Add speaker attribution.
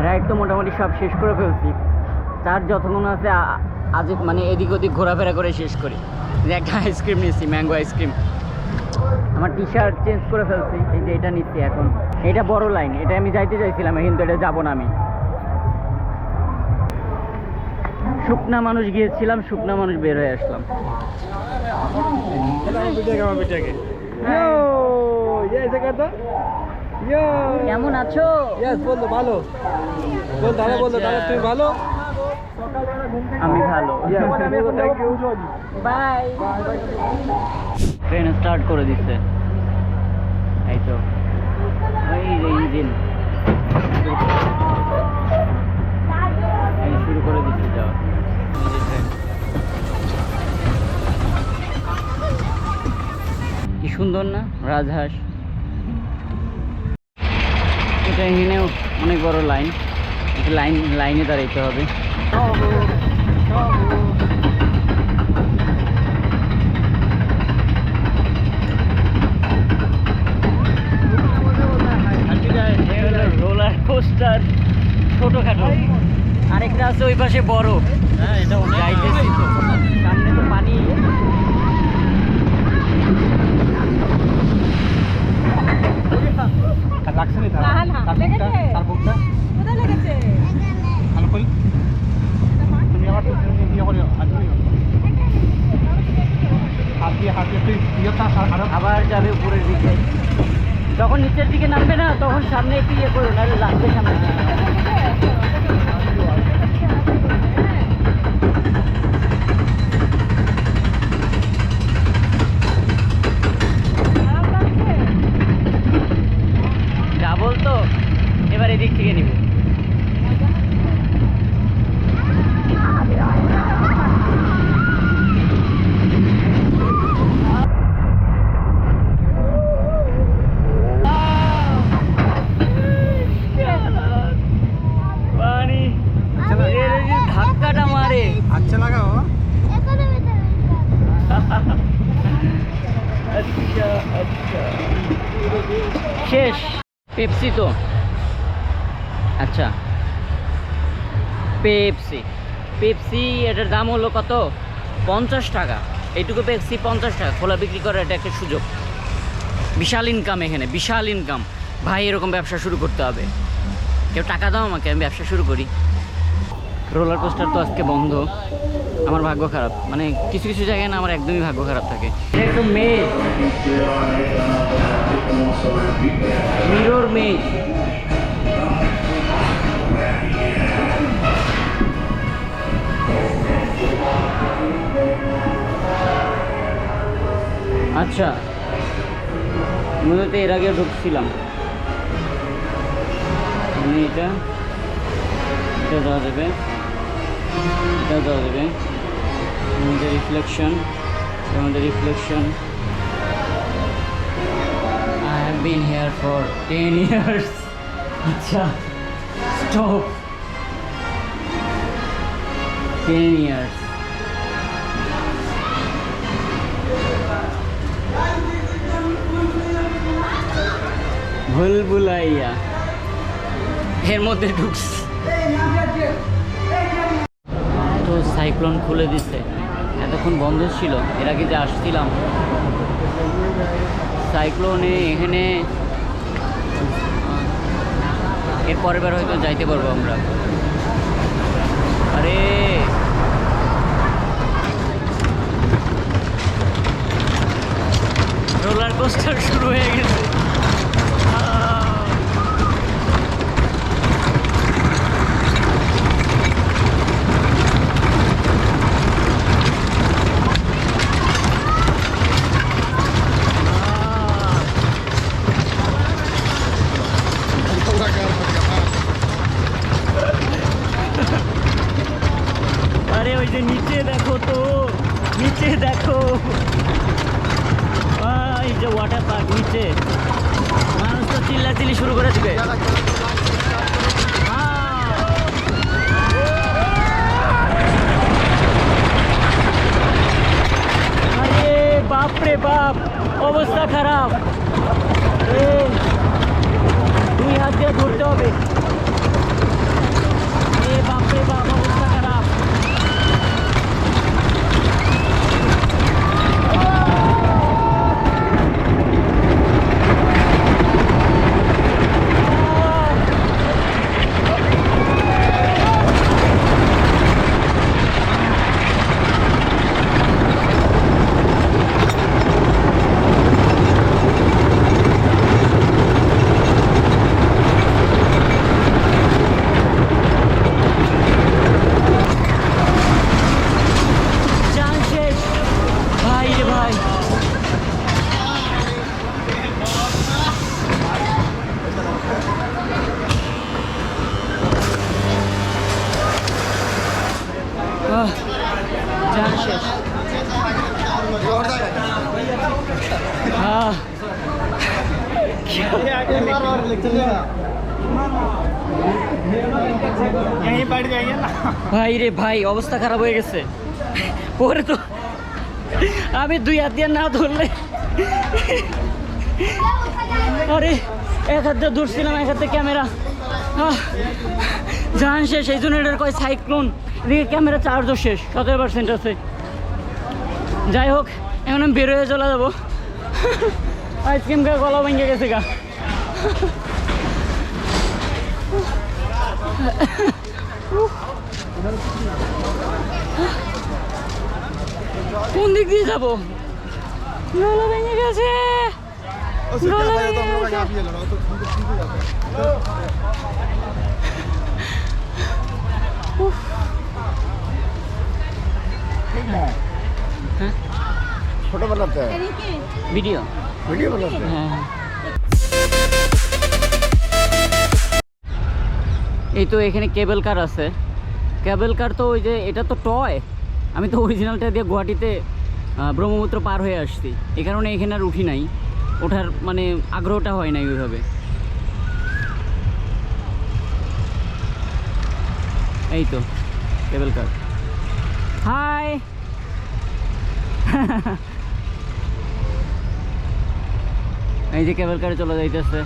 Speaker 1: Ride তো মোটামুটি সব শেষ করে ফেলছি, তার যতক্ষণ আছে আজ মানে এদিক ওদিক ঘোরাফেরা করে শেষ করি। যে একটা আইসক্রিম নিচ্ছি, ম্যাঙ্গো আইসক্রিম। আমার টি শার্ট চেঞ্জ করে ফেলছি, এই যে এটা নিচ্ছি এখন। এটা বড় লাইন, এটা আমি যাইতে চাইছিলাম কিন্তু এটা যাবো না আমি। শুকনা মানুষ গিয়েছিলাম, শুকনা মানুষ বের হয়ে আসলাম। কেমন আছো?
Speaker 2: ভালো। তুমি ভালো?
Speaker 1: আমি ভালো। বাই। ট্রেন স্টার্ট করে দিচ্ছে, এই তো ওই ইঞ্জিন শুরু করে দিচ্ছে যাওয়া। কি সুন্দর না রাজহাঁস। এটা এখানেও অনেক বড় লাইন, লাইনে দাঁড়াইতে হবে। রোলার কোস্টার ছোটখাটো, আরেকটা আছে ওই পাশে বড়। হ্যাঁ, এটা যাইতেছি তো, সামনে তো পানি। আবার যাবে উপরের দিকে, যখন নিচের দিকে নামবে না তখন সামনে একটু ইয়ে করো, নাহলে লাগবে সামনে। ডাবল তো, এবার এদিক থেকে নিব। ধাক্কাটা মারে।
Speaker 2: আচ্ছা লাগাও।
Speaker 1: শেষ পেপসি তো। আচ্ছা পেপসি, পেপসি এটার দাম হলো কত? 50 টাকা। এইটুকু পেপসি 50 টাকা, খোলা বিক্রি করার এটা একটা সুযোগ। বিশাল ইনকাম এখানে, বিশাল ইনকাম। ভাই এরকম ব্যবসা শুরু করতে হবে, কেউ টাকা দাও আমাকে, আমি ব্যবসা শুরু করি। রোলার কোস্টার তো আজকে বন্ধ, আমার ভাগ্য খারাপ। মানে কিছু কিছু জায়গায় না আমার একদমই ভাগ্য খারাপ থাকে। একটু মেজ, মিরর মেজ। আচ্ছা, মূলত এর আগে ঢুকছিলাম। মানে এটা দেওয়া যাবে, এটা দেওয়া যাবে। আমাদের reflection, I have been here for 10 years. আচ্ছা স্টপ, 10 years। ভুলভুলাইয়া এর মধ্যে ঢুকছে তো। সাইক্লোন খুলে দিচ্ছে, এতক্ষণ বন্ধ ছিল। এর আগে যে আসছিলাম সাইক্লোনে, এখানে এর পরের বার হয়তো যাইতে পারবো আমরা। আরে রোলার কোস্টার শুরু হয়ে গেছে। আরে ওই যে নিচে দেখো তো, নিচে দেখো, এই যে ওয়াটার পার্ক নিচে। মানুষ তো চিল্লাচিল্লি শুরু করে দিবে। আরে বাপ রে বাপ, অবস্থা খারাপ। দুই হাত দিয়ে ধরতে হবে। যান শেষ। আহ, ভাই রে ভাই, অবস্থা খারাপ হয়ে গেছে। পরে তো আমি 2 হাত দিয়ে না ধরলে, আরে 1 হাত দিয়ে ধরছিলাম, 1 হাতে ক্যামেরা। জান শেষ, এই জন্য এটার কয় সাইক্লোন। এদিকে ক্যামেরা চার্জও শেষ, 17% আছে। যাই হোক, এখন আমি বের হয়ে চলে যাবো। আইসক্রিম খেয়ে গলা ভেঙে গেছে গা। কোন দিক দিয়ে যাবো? গলা ভেঙে গেছে, গলা ভেঙে গেছে।
Speaker 2: फोटो बनाते हैं,
Speaker 1: ভিডিও
Speaker 2: वीडियो बनाते हैं।
Speaker 1: হ্যাঁ, এই তো এখানে কেবল কার আছে। কেবল কার তো ওই যে, এটা তো টয়। আমি তো অরিজিনালটা দিয়ে গুয়াহাটিতে ব্রহ্মপুত্র পার হয়ে আসছি, এই কারণে এখানে আর উঠি নাই। ওঠার মানে আগ্রহটা হয় নাই ওইভাবে। এই তো কেবল কার। হাই। এই যে কেবল কারে চলে যাইতেছে।